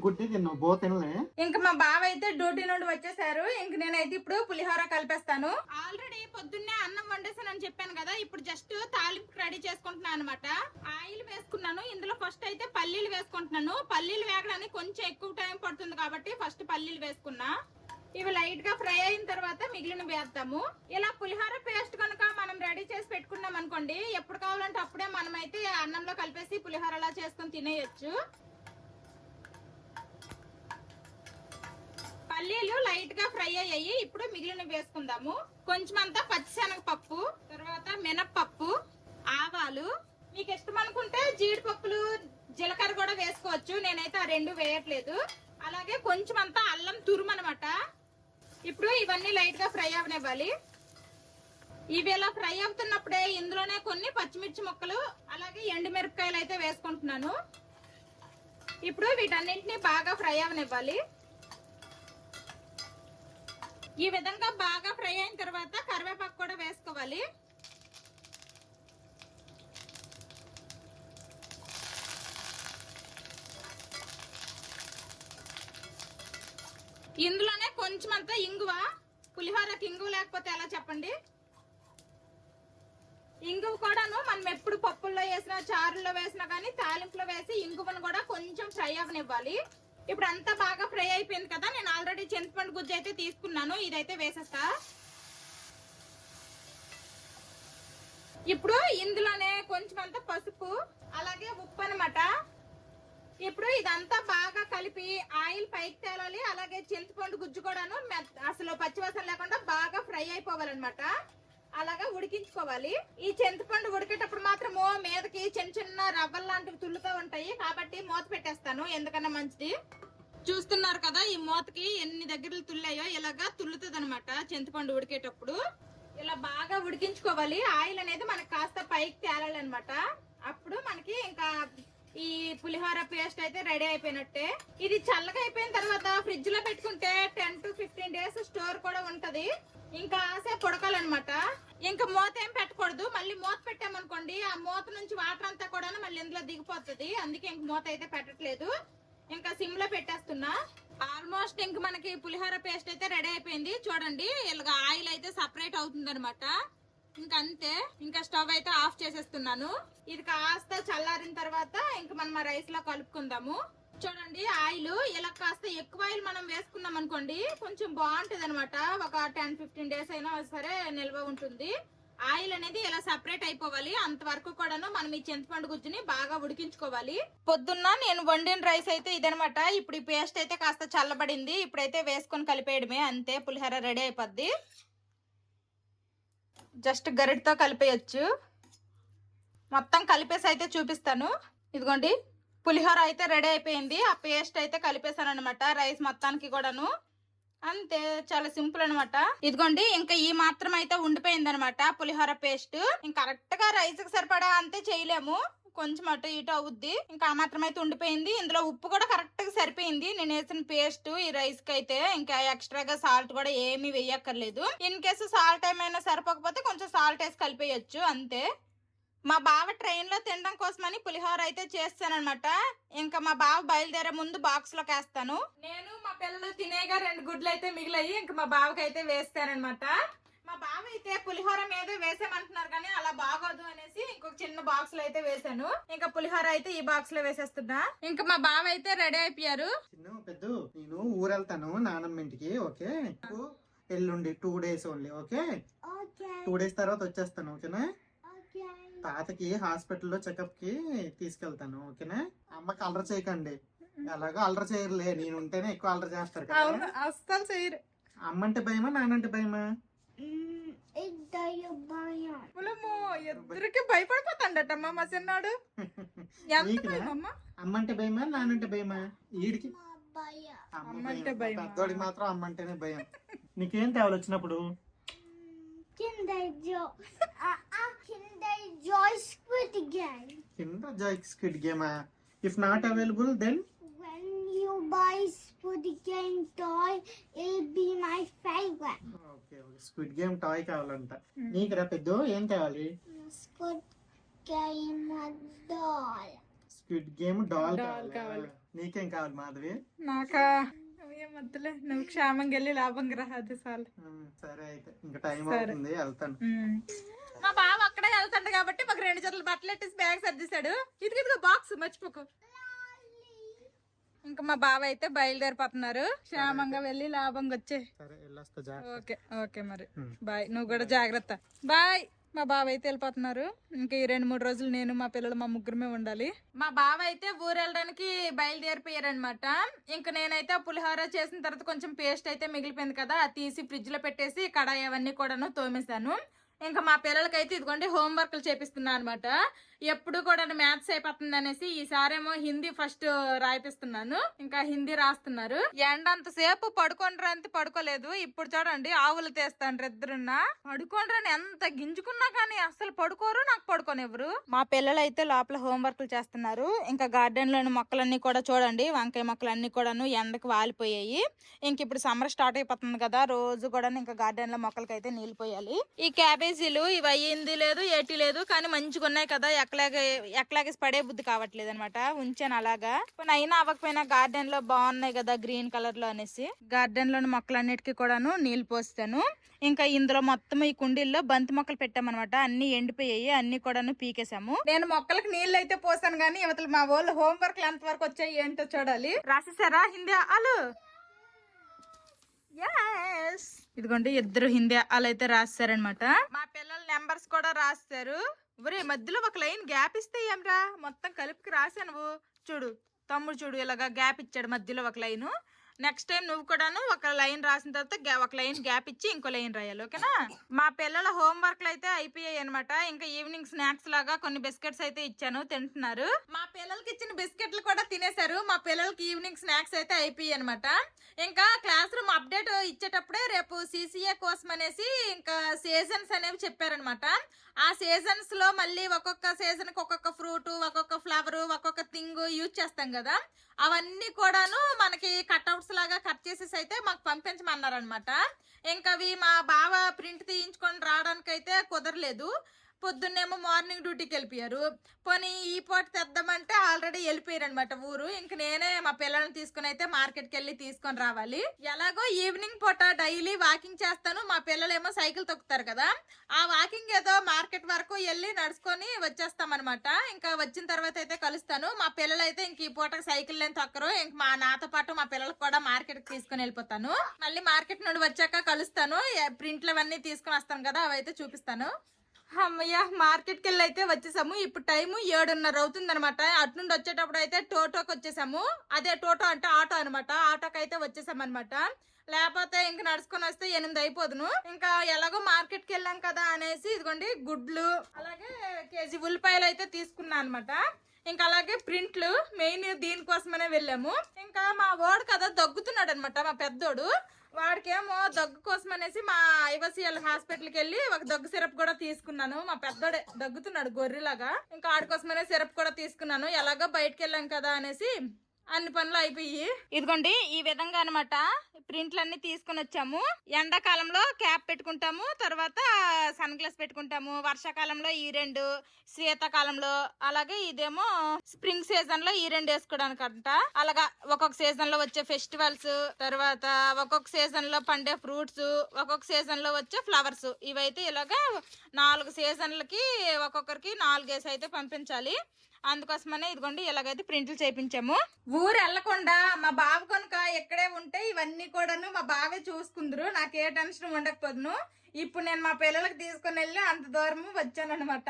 Speaker 2: గుడ్డే తిన్నావు, బో తినలే.
Speaker 1: ఇంకా మా బావ అయితే డ్యూటీ నుండి వచ్చేసారు. ఇంక నేనైతే ఇప్పుడు పులిహోర కలిపేస్తాను. ఆల్రెడీ పొద్దున్నే అన్నం వండేసానని చెప్పాను కదా, ఇప్పుడు జస్ట్ తాలింపు రెడీ చేసుకుంటున్నాను అనమాట. ఆయిల్ వేసుకున్నాను. ఇందులో ఫస్ట్ అయితే పల్లీలు వేసుకుంటున్నాను. పల్లీలు వేగడానికి కొంచెం ఎక్కువ టైం పడుతుంది కాబట్టి ఫస్ట్ పల్లీలు వేసుకున్నా. ఇవి లైట్ గా ఫ్రై అయిన తర్వాత మిగిలిన వేస్తాము. ఇలా పులిహోర పేస్ట్ కనుక మనం రెడీ చేసి పెట్టుకున్నాం అనుకోండి, ఎప్పుడు కావాలంటే అప్పుడే మనం అయితే అన్నంలో కలిపేసి పులిహోరలా చేసుకుని తినేయచ్చు. పల్లీలు లైట్ గా ఫ్రై అయ్యాయి. ఇప్పుడు మిగిలిన వేసుకుందాము. కొంచెం అంతా పచ్చిశనగపప్పు, తర్వాత మినప్పప్పు, ఆవాలు. మీకు ఇష్టం అనుకుంటే జీడిపప్పులు జీలకర్ర కూడా వేసుకోవచ్చు. నేనైతే ఆ రెండు వేయట్లేదు. అలాగే కొంచెం అంతా అల్లం తురుము అనమాట. ఇప్పుడు ఇవన్నీ లైట్ గా ఫ్రై అవనివ్వాలి. ఇవి ఇలా ఫ్రై అవుతున్నప్పుడే ఇందులోనే కొన్ని పచ్చిమిర్చి ముక్కలు అలాగే ఎండుమిరపకాయలు అయితే వేసుకుంటున్నాను. ఇప్పుడు వీటన్నింటినీ బాగా ఫ్రై అవనివ్వాలి. ఈ విధంగా బాగా ఫ్రై అయిన తర్వాత కరివేపాకు కూడా వేసుకోవాలి. ఇందులోనే కొంచెం అంతా ఇంగువ. పులిహోరకి ఇంగువ లేకపోతే ఎలా చెప్పండి. ఇంగువ కూడాను మనం ఎప్పుడు పప్పుల్లో వేసినా చారుల్లో వేసినా కానీ తాలింపులో వేసి ఇంగువను కూడా కొంచెం ఫ్రై అవనివ్వాలి. ఇప్పుడు అంతా బాగా ఫ్రై అయిపోయింది కదా, నేను ఆల్రెడీ చింతపండు గుజ్జు అయితే తీసుకున్నాను. ఇదైతే వేసేస్తా. ఇప్పుడు ఇందులోనే కొంచెం అంతా పసుపు అలాగే ఉప్పు అనమాట. ఇప్పుడు ఇదంతా బాగా కలిపి ఆయిల్ పైకి తేలాలి. అలాగే చింతపండు గుజ్జు కూడాను అసలు పచ్చివాసన లేకుండా బాగా ఫ్రై అయిపోవాలన్నమాట. అలాగా ఉడికించుకోవాలి. ఈ చింతపండు ఉడికేటప్పుడు మాత్రము మీదకి చిన్న చిన్న రవ్వలు లాంటివి తుల్లుతూ ఉంటాయి కాబట్టి మూత పెట్టేస్తాను, ఎందుకన్నా మంచిది. చూస్తున్నారు కదా ఈ మూతకి ఎన్ని దగ్గరలు తుల్లాయో. ఇలాగా తుల్లుతుంది అనమాట చింతపండు ఉడికేటప్పుడు. ఇలా బాగా ఉడికించుకోవాలి. ఆయిల్ అనేది మనకి కాస్త పైకి తేలాలన్నమాట. అప్పుడు మనకి ఇంకా ఈ పులిహోర పేస్ట్ అయితే రెడీ అయిపోయినట్టే. ఇది చల్లగా అయిపోయిన తర్వాత ఫ్రిడ్జ్ లో పెట్టుకుంటే 10 to 15 days స్టోర్ కూడా ఉంటది. ఇంకా ఆసేపు ఉడకాలన్నమాట. ఇంకా మూత ఏం పెట్టకూడదు. మళ్ళీ మూత పెట్టామనుకోండి ఆ మూత నుంచి వాటర్ అంతా కూడా మళ్ళీ ఇందులో దిగిపోతుంది. అందుకే ఇంక మూత అయితే పెట్టట్లేదు. ఇంకా సిమ్ లో పెట్టేస్తున్నా. ఆల్మోస్ట్ ఇంక మనకి పులిహోర పేస్ట్ అయితే రెడీ అయిపోయింది. చూడండి ఇలాగ ఆయిల్ అయితే సపరేట్ అవుతుంది అనమాట. ఇంకా అంతే. ఇంకా స్టవ్ అయితే ఆఫ్ చేసేస్తున్నాను. ఇది కాస్త చల్లారిన తర్వాత ఇంకా మనం రైస్ లో కలుపుకుందాము. చూడండి ఆయిల్ ఇలా కాస్త ఎక్కువ ఆయిల్ మనం వేసుకున్నాం అనుకోండి కొంచెం బాగుంటది అనమాట. ఒక 10-15 days అయినా సరే నిల్వ ఉంటుంది. ఆయిల్ అనేది ఇలా సెపరేట్ అయిపోవాలి. అంతవరకు కూడాను మనం ఈ చింతపండు గుజ్జుని బాగా ఉడికించుకోవాలి. పొద్దున్న నేను వండిన రైస్ అయితే ఇదనమాట. ఇప్పుడు ఈ పేస్ట్ అయితే కాస్త చల్లబడింది. ఇప్పుడైతే వేసుకొని కలిపేయడమే, అంతే. పులిహోర రెడీ అయిపోద్ది. జస్ట్ గరిటతో కలిపేయచ్చు. మొత్తం కలిపేసి అయితే చూపిస్తాను. ఇదిగోండి పులిహోర అయితే రెడీ అయిపోయింది. ఆ పేస్ట్ అయితే కలిపేసాను అనమాట రైస్ మొత్తానికి కూడాను. అంతే, చాలా సింపుల్ అనమాట. ఇదిగోండి ఇంకా ఈ మాత్రం అయితే ఉండిపోయింది అనమాట పులిహోర పేస్ట్. ఇంకా కరెక్ట్ గా రైస్ కి సరిపడా అంతే చేయలేము, కొంచెం అటు ఇటు అవుద్ది. ఇంకా ఆ మాత్రం అయితే ఉండిపోయింది. ఇందులో ఉప్పు కూడా కరెక్ట్ గా సరిపోయింది నేను వేసిన పేస్ట్ ఈ రైస్ కి అయితే. ఇంకా ఎక్స్ట్రాగా సాల్ట్ కూడా ఏమీ వేయక్కర్లేదు. ఇన్ కేసు సాల్ట్ ఏమైనా సరిపోకపోతే కొంచెం సాల్ట్ వేసి కలిపేయచ్చు, అంతే. మా బావ ట్రైన్ లో తినడం కోసమని పులిహోర అయితే చేస్తానన్నమాట. ఇంకా మా బావ బయలుదేరే ముందు బాక్స్ లోకి వేస్తాను. నేను మా పిల్లలు తినేగా 2 గుడ్లు అయితే మిగిలాయి. ఇంకా మా బావకి అయితే వేస్తానన్నమాట. మా బావ అయితే పులిహోర మీద వేసామంటున్నారు కానీ అలా బాగోదు అనేసి ఇంకొక చిన్న బాక్స్ లో అయితే వేసాను. ఇంకా పులిహోర అయితే ఈ బాక్స్ లో వేసేస్తున్నా. ఇంకా మా బావ అయితే రెడీ అయిపోయారు.
Speaker 2: చిన్న పెద్ద నేను ఊరెళ్తాను నానమ్మ ఇంటికి. ఓకే, ఎల్లుండి 2 days ఓన్లీ. ఓకే, 2 days తర్వాత వచ్చేస్తాను. ఓకేనా? తాతకి హాస్పిటల్లో చెకప్ కి తీసుకెళ్తాను. ఓకేనా? అమ్మకి అల్లరి చేయకండి. ఎలాగో అల్లరి చేయరులే, నేను ఉంటేనే ఎక్కువ అల్లరి చేస్తారు కదా.
Speaker 1: అస్సలు చేయరు.
Speaker 2: అమ్మంటే భయమా నానంటే భయమా?
Speaker 1: ఇద్దరికి భయపడిపోతాడటమ్మా మా చిన్నాడు.
Speaker 2: అమ్మంటే భయమా నానంటే భయమా? ఈడికి
Speaker 1: అమ్మంటే భయం.
Speaker 2: పెద్దోడికి మాత్రం అమ్మంటేనే భయం. నీకేం తేవాలి వచ్చినప్పుడు? Kinder Joy Squid Game. If not available, then
Speaker 3: when you buy Squid Game toy, it'll be my favorite.
Speaker 2: Okay, Squid Game toy కావాలంట. నీకురా పెద్ద ఏం కావాలి?
Speaker 3: Squid Game doll.
Speaker 2: Squid Game doll కావాలి. నీకేం కావాలి మాధవి?
Speaker 1: నాకా మధ్యలో నువ్వు క్షేమంగా వెళ్ళి లాభంగా రా, అది చాలు.
Speaker 2: సరే అయితే ఇంకా టైం అవుతుంది, వెళ్తాను.
Speaker 1: మా బావ అక్కడే వెళ్తాడు కాబట్టి మాకు 2 జతలు బట్టలు ఎట్టేసి బ్యాగ్ సర్దిశాడు. ఇదిగో బాక్స్ మర్చిపోకు. ఇంకా మా బావ అయితే బయలుదేరిపోతున్నారు. క్షేమంగా వెళ్ళి లాభంగా వచ్చే.
Speaker 2: సరే వెళ్ళొస్తా. జాగ్రత్త.
Speaker 1: ఓకే ఓకే మరి బాయ్. నువ్వు కూడా జాగ్రత్త. బాయ్. మా బావ అయితే వెళ్ళిపోతున్నారు. ఇంకా ఈ 2-3 రోజులు నేను మా పిల్లలు మా ముగ్గురమే ఉండాలి. మా బావ అయితే ఊరు వెళ్ళడానికి బయలుదేరిపోయారనమాట. ఇంకా నేనైతే పులిహోర చేసిన తర్వాత కొంచెం పేస్ట్ అయితే మిగిలిపోయింది కదా, అది తీసి ఫ్రిడ్జ్ లో పెట్టేసి కడాయి అవన్నీ కూడాను తోమేశాను. ఇంకా మా పిల్లలకైతే ఇదిగోండి హోంవర్క్లు చేపిస్తున్నా అనమాట. ఎప్పుడు కూడా మ్యాథ్స్ అయిపోతుంది అనేసి ఈసారేమో హిందీ ఫస్ట్ రాయిపిస్తున్నాను. ఇంకా హిందీ రాస్తున్నారు. ఎండంతసేపు పడుకోండ్రంత పడుకోలేదు. ఇప్పుడు చూడండి ఆవులు తీస్తాను ఇద్దరున్నా. పడుకోండ్రని ఎంత గింజుకున్నా కానీ అసలు పడుకోరు, నాకు పడుకోనివ్వరు. మా పిల్లలు అయితే లోపల హోంవర్క్లు చేస్తున్నారు. ఇంకా గార్డెన్ లోని మొక్కలన్నీ కూడా చూడండి, వంకాయ మొక్కలు అన్ని కూడాను ఎండకు వాలిపోయాయి. ఇంక ఇప్పుడు సమ్మర్ స్టార్ట్ అయిపోతుంది కదా, రోజు కూడా ఇంకా గార్డెన్ లో మొక్కలకి అయితే నీళ్ళు పోయాలి. ఈ క్యాబేజీలు ఇవి అయ్యింది లేదు ఏటి లేదు కానీ మంచిగా ఉన్నాయి కదా, ఎక్కలాగేసి పడే బుద్ధి కావట్లేదు అనమాట. ఉంచాను అలాగా. కొన్ని అయినా అవ్వకపోయినా గార్డెన్ లో బాగున్నాయి కదా గ్రీన్ కలర్ లో అనేసి గార్డెన్ లోని మొక్కలన్నిటికీ కూడాను నీళ్లు పోస్తాను. ఇంకా ఇందులో మొత్తం ఈ కుండీల్లో బంతి మొక్కలు పెట్టామన్నమాట. అన్ని ఎండిపోయాయి, అన్ని కూడాను పీకేసాము. నేను మొక్కలకు నీళ్లు అయితే పోసాను కానీ ఇవతలు మా వాళ్ళు హోంవర్క్లు ఎంత వరకు వచ్చాయి ఏంటో చూడాలి. రాసేసారా హిందీ ఆలు? yes. ఇదిగోండి ఇద్దరు హిందీ అలా అయితే రాస్తారనమాట. మా పిల్లల నెంబర్స్ కూడా రాస్తారు. ఒరే మధ్యలో ఒక లైన్ గ్యాప్ ఇస్తే ఏమరా, మొత్తం కలిపి రాసా నువ్వు. చూడు తమ్ముడు చూడు ఇలాగా గ్యాప్ ఇచ్చాడు మధ్యలో ఒక లైన్. నెక్స్ట్ టైం నువ్వు కూడాను ఒక లైన్ రాసిన తర్వాత ఒక లైన్ గ్యాప్ ఇచ్చి ఇంకో లైన్ రాయాలి. ఓకేనా? మా పిల్లల హోంవర్క్లు అయితే అయిపోయాయి అనమాట. ఇంకా ఈవినింగ్ స్నాక్స్ లాగా కొన్ని బిస్కెట్స్ అయితే ఇచ్చాను, తింటున్నారు. మా పిల్లలకి ఇచ్చిన బిస్కెట్లు కూడా తినేశారు. మా పిల్లలకి ఈవినింగ్ స్నాక్స్ అయితే అయిపోయాయి అనమాట. ఇంకా క్లాస్ రూమ్ అప్డేట్ ఇచ్చేటప్పుడే రేపు CCA కోసం అనేసి ఇంకా సీజన్స్ అనేవి చెప్పారనమాట. ఆ సీజన్స్ లో మళ్ళీ ఒక్కొక్క సీజన్ కి ఒక్కొక్క ఫ్రూట్, ఒక్కొక్క ఫ్లవర్, ఒక్కొక్క థింగ్ యూజ్ చేస్తాం కదా, అవన్నీ కూడాను మనకి కట్అవుట్స్ లాగా కట్ చేసేసి అయితే మాకు పంపించమన్నారు అనమాట. ఇంకా అవి మా బావ ప్రింట్ తీయించుకొని రావడానికి అయితే కుదరలేదు. పొద్దున్నేమో మార్నింగ్ డ్యూటీకి వెళ్ళిపోయారు. పోనీ ఈ పూట తెద్దామంటే ఆల్రెడీ వెళ్ళిపోయారు అనమాట ఊరు. ఇంక నేనే మా పిల్లల్ని తీసుకుని అయితే మార్కెట్కి వెళ్ళి తీసుకొని రావాలి. ఎలాగో ఈవినింగ్ పూట డైలీ వాకింగ్ చేస్తాను. మా పిల్లలు ఏమో సైకిల్ తొక్కుతారు కదా, ఆ వాకింగ్ ఏదో మార్కెట్ వరకు వెళ్ళి నడుచుకొని వచ్చేస్తాం అనమాట. ఇంకా వచ్చిన తర్వాత అయితే కలుస్తాను. మా పిల్లలు అయితే ఇంక ఈ పూట సైకిల్ ఏం తొక్కరు. ఇంక నాతో పాటు మా పిల్లలకు కూడా మార్కెట్ కి తీసుకుని వెళ్ళిపోతాను. మళ్ళీ మార్కెట్ నుండి వచ్చాక కలుస్తాను. ప్రింట్లు అవన్నీ తీసుకుని వస్తాను కదా, అవైతే చూపిస్తాను. అమ్మయ్య మార్కెట్కి వెళ్ళి అయితే వచ్చేసాము. ఇప్పుడు టైము 7:30 అవుతుంది అనమాట. అటు నుండి వచ్చేటప్పుడు అయితే టోటోకి వచ్చేసాము. అదే టోటో అంటే ఆటో అనమాట. ఆటోకి అయితే వచ్చేసాం అనమాట. లేకపోతే ఇంక నడుచుకొని వస్తే 8 అయిపోదును. ఇంకా ఎలాగో మార్కెట్కి వెళ్ళాం కదా అనేసి ఇదిగోండి గుడ్లు అలాగే కేజీ ఉల్లిపాయలు అయితే తీసుకున్నా అనమాట. ఇంకా అలాగే ప్రింట్లు మెయిన్ దీనికోసమనే వెళ్ళాము. ఇంకా మా వాడు కదా దగ్గుతున్నాడు అనమాట, మా పెద్దోడు. వాడికేమో దగ్గు కోసం అనేసి మా ఐవసిఎల్ హాస్పిటల్కి వెళ్ళి ఒక దగ్గు సిరప్ కూడా తీసుకున్నాను. మా పెద్దోడే దగ్గుతున్నాడు గొర్రెలాగా. ఇంకా ఆడి కోసమనే సిరప్ కూడా తీసుకున్నాను. ఎలాగో బయటకు వెళ్ళాం కదా అనేసి అన్ని పనులు అయిపోయి ఇదిగోండి ఈ విధంగా అనమాట ప్రింట్లన్నీ తీసుకొని వచ్చాము. ఎండాకాలంలో క్యాప్ పెట్టుకుంటాము, తర్వాత సన్ గ్లాస్ పెట్టుకుంటాము. వర్షాకాలంలో ఈ రెండు, శీతాకాలంలో అలాగే ఇదేమో స్ప్రింగ్ సీజన్ లో ఈ రెండు వేసుకోవడానికి అంట. అలాగా ఒక్కొక్క సీజన్ లో వచ్చే ఫెస్టివల్స్, తర్వాత ఒక్కొక్క సీజన్ లో పండే ఫ్రూట్స్, ఒక్కొక్క సీజన్ లో వచ్చే ఫ్లవర్స్, ఇవైతే ఇలాగా 4 సీజన్లకి ఒక్కొక్కరికి 4 వేసి అయితే పంపించాలి. అందుకోసమనే ఇదిగోండి ఇలాగైతే ప్రింట్లు చేయించాము. ఊరు వెళ్లకుండా మా బావ కనుక ఎక్కడే ఉంటే ఇవన్నీ కూడాను మా బావే చూసుకుందరు, నాకు ఏ టెన్షన్ ఉండకపోదును. ఇప్పుడు నేను మా పిల్లలకి తీసుకుని వెళ్ళి అంత దూరము వచ్చాను అనమాట.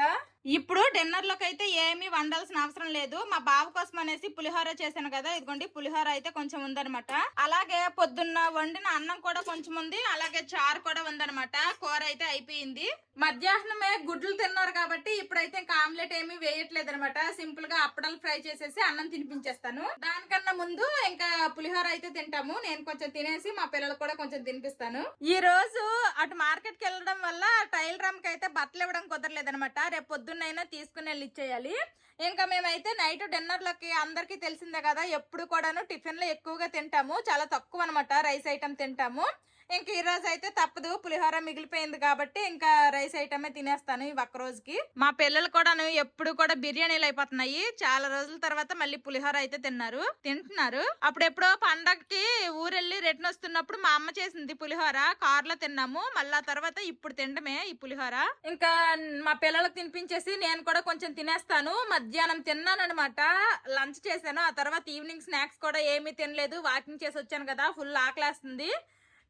Speaker 1: ఇప్పుడు డిన్నర్ లోకి అయితే ఏమీ వండాల్సిన అవసరం లేదు. మా బావ కోసం అనేసి పులిహోర చేశాను కదా, ఇదిగోండి పులిహోర అయితే కొంచెం ఉందనమాట. అలాగే పొద్దున్న వండిన అన్నం కూడా కొంచెం ఉంది, అలాగే చారు కూడా ఉందనమాట. కూర అయితే అయిపోయింది. మధ్యాహ్నమే గుడ్లు తిన్నారు కాబట్టి ఇప్పుడైతే ఇంకా ఆమ్లెట్ ఏమీ వేయట్లేదు అనమాట. సింపుల్ గా అప్పడాలు ఫ్రై చేసేసి అన్నం తినిపించేస్తాను. దానికన్నా ముందు ఇంకా పులిహోర అయితే తింటాము. నేను కొంచెం తినేసి మా పిల్లలకు కూడా కొంచెం తినిపిస్తాను. ఈ రోజు అటు మార్కెట్ కి వెళ్ళడం వల్ల టైల్ రమ్ కి అయితే బట్టలు ఇవ్వడం కుదరలేదనమాట. రేపు పొద్దున్నైనా తీసుకుని వెళ్ళి ఇచ్చేయాలి. ఇంకా మేమైతే నైట్ డిన్నర్ లోకి అందరికి తెలిసిందే కదా, ఎప్పుడు కూడాను టిఫిన్ లో ఎక్కువగా తింటాము, చాలా తక్కువ అనమాట రైస్ ఐటమ్ తింటాము. ఇంక ఈ రోజు అయితే తప్పదు, పులిహోర మిగిలిపోయింది కాబట్టి ఇంకా రైస్ ఐటమే తినేస్తాను ఈ ఒక్క రోజుకి. మా పిల్లలు కూడా ఎప్పుడు కూడా బిర్యానీలు అయిపోతున్నాయి. చాలా రోజుల తర్వాత మళ్ళీ పులిహోర అయితే తింటున్నారు. అప్పుడెప్పుడో పండగకి ఊరెళ్ళి రిటర్న్ వస్తున్నప్పుడు మా అమ్మ చేసింది పులిహోర, కార్ లో తిన్నాము. మళ్ళా తర్వాత ఇప్పుడు తినడమే ఈ పులిహోర. ఇంకా మా పిల్లలకు తినిపించేసి నేను కూడా కొంచెం తినేస్తాను. మధ్యాహ్నం తిన్నాను అనమాట, లంచ్ చేశాను. ఆ తర్వాత ఈవినింగ్ స్నాక్స్ కూడా ఏమీ తినలేదు, వాకింగ్ చేసి వచ్చాను కదా, ఫుల్ ఆకలేస్తుంది.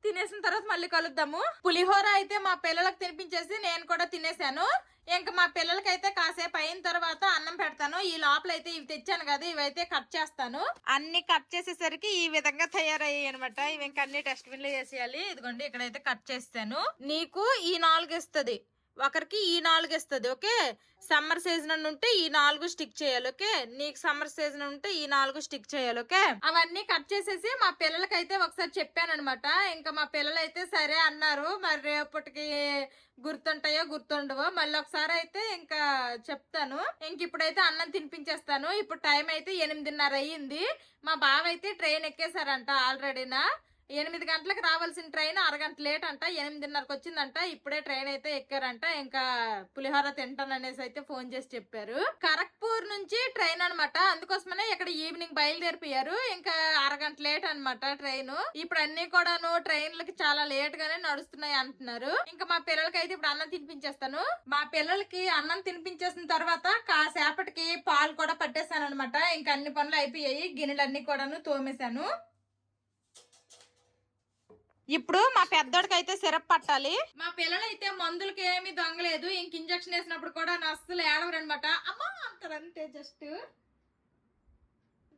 Speaker 1: తినేసిన తర్వాత మళ్ళీ కలుద్దాము. పులిహోర అయితే మా పిల్లలకు తినిపించేసి నేను కూడా తినేసాను. ఇంకా మా పిల్లలకైతే కాసేపు అయిన తర్వాత అన్నం పెడతాను. ఈ లోపల అయితే ఇవి తెచ్చాను కదా, ఇవైతే కట్ చేస్తాను. అన్ని కట్ చేసేసరికి ఈ విధంగా తయారయ్యాయి అనమాట. ఇవి ఇంకా అన్ని డస్ట్బిన్ లో వేసేయాలి. ఇదిగోండి ఇక్కడైతే కట్ చేస్తాను. నీకు ఈ 4 ఇస్తుంది, ఒకరికి ఈ 4 ఇస్తుంది. ఓకే, సమ్మర్ సీజన్ ఉంటే ఈ 4 స్టిక్ చేయాలి. ఓకే, నీకు సమ్మర్ సీజన్ ఉంటే ఈ 4 స్టిక్ చేయాలి. ఓకే, అవన్నీ కట్ చేసేసి మా పిల్లలకైతే ఒకసారి చెప్పాను అనమాట. ఇంకా మా పిల్లలు అయితే సరే అన్నారు. మరి రేపటికి గుర్తుంటాయో గుర్తుండవో మళ్ళీ ఒకసారి అయితే ఇంకా చెప్తాను. ఇంక ఇప్పుడైతే అన్నం తినిపించేస్తాను. ఇప్పుడు టైం అయితే 8:30 అయ్యింది. మా బావ అయితే ట్రైన్ ఎక్కేసారంట ఆల్రెడీనా. 8 గంటలకు రావాల్సిన ట్రైన్ అరగంట లేట్ అంట, 8:30కి వచ్చిందంట. ఇప్పుడే ట్రైన్ అయితే ఎక్కారంట. ఇంకా పులిహోర తింటాను అనేసి అయితే ఫోన్ చేసి చెప్పారు. ఖరగ్పూర్ నుంచి ట్రైన్ అనమాట, అందుకోసమనే ఇక్కడ ఈవినింగ్ బయలుదేరిపోయారు. ఇంకా అరగంట లేట్ అనమాట ట్రైన్. ఇప్పుడు అన్ని కూడాను ట్రైన్లకి చాలా లేట్ గానే నడుస్తున్నాయి అంటున్నారు. ఇంకా మా పిల్లలకి అయితే ఇప్పుడు అన్నం తినిపించేస్తాను. మా పిల్లలకి అన్నం తినిపించేసిన తర్వాత కాసేపటికి పాలు కూడా పట్టేస్తాను అనమాట. ఇంకా అన్ని పనులు అయిపోయాయి, గిన్నెలన్నీ కూడాను తోమేశాను. ఇప్పుడు మా పెద్దోడికి అయితే సిరప్ పట్టాలి. మా పిల్లలు అయితే మందులకి ఏమి దొంగలేదు. ఇంక ఇంజక్షన్ వేసినప్పుడు కూడా అస్సలు ఏడవరనమాట. అమ్మా అంటారు అంతే, జస్ట్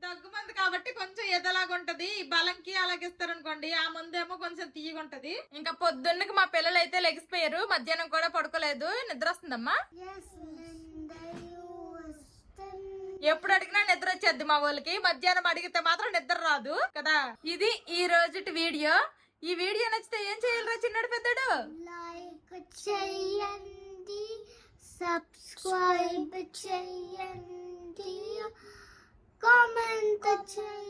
Speaker 1: దగ్గు మందు కాబట్టి కొంచెం ఎదలాగా ఉంటది. బలంకి అలాగిస్తారు అనుకోండి, ఆ మందు ఏమో కొంచెం తీయగా ఉంటది. ఇంకా పొద్దున్నకి మా పిల్లలు అయితే లెగిసిపోయారు, మధ్యాహ్నం కూడా పడుకోలేదు. నిద్ర వస్తుందమ్మా, ఎప్పుడు అడిగినా నిద్ర వచ్చేద్ది మా వాళ్ళకి. మధ్యాహ్నం అడిగితే మాత్రం నిద్ర రాదు కదా. ఇది ఈ రోజుటి వీడియో. ఈ వీడియో నచ్చితే ఏం చేయాలిరా చిన్నడు పెద్దడు?
Speaker 3: లైక్ చేయండి, సబ్స్క్రైబ్ చేయండి, కామెంట్ చేయండి.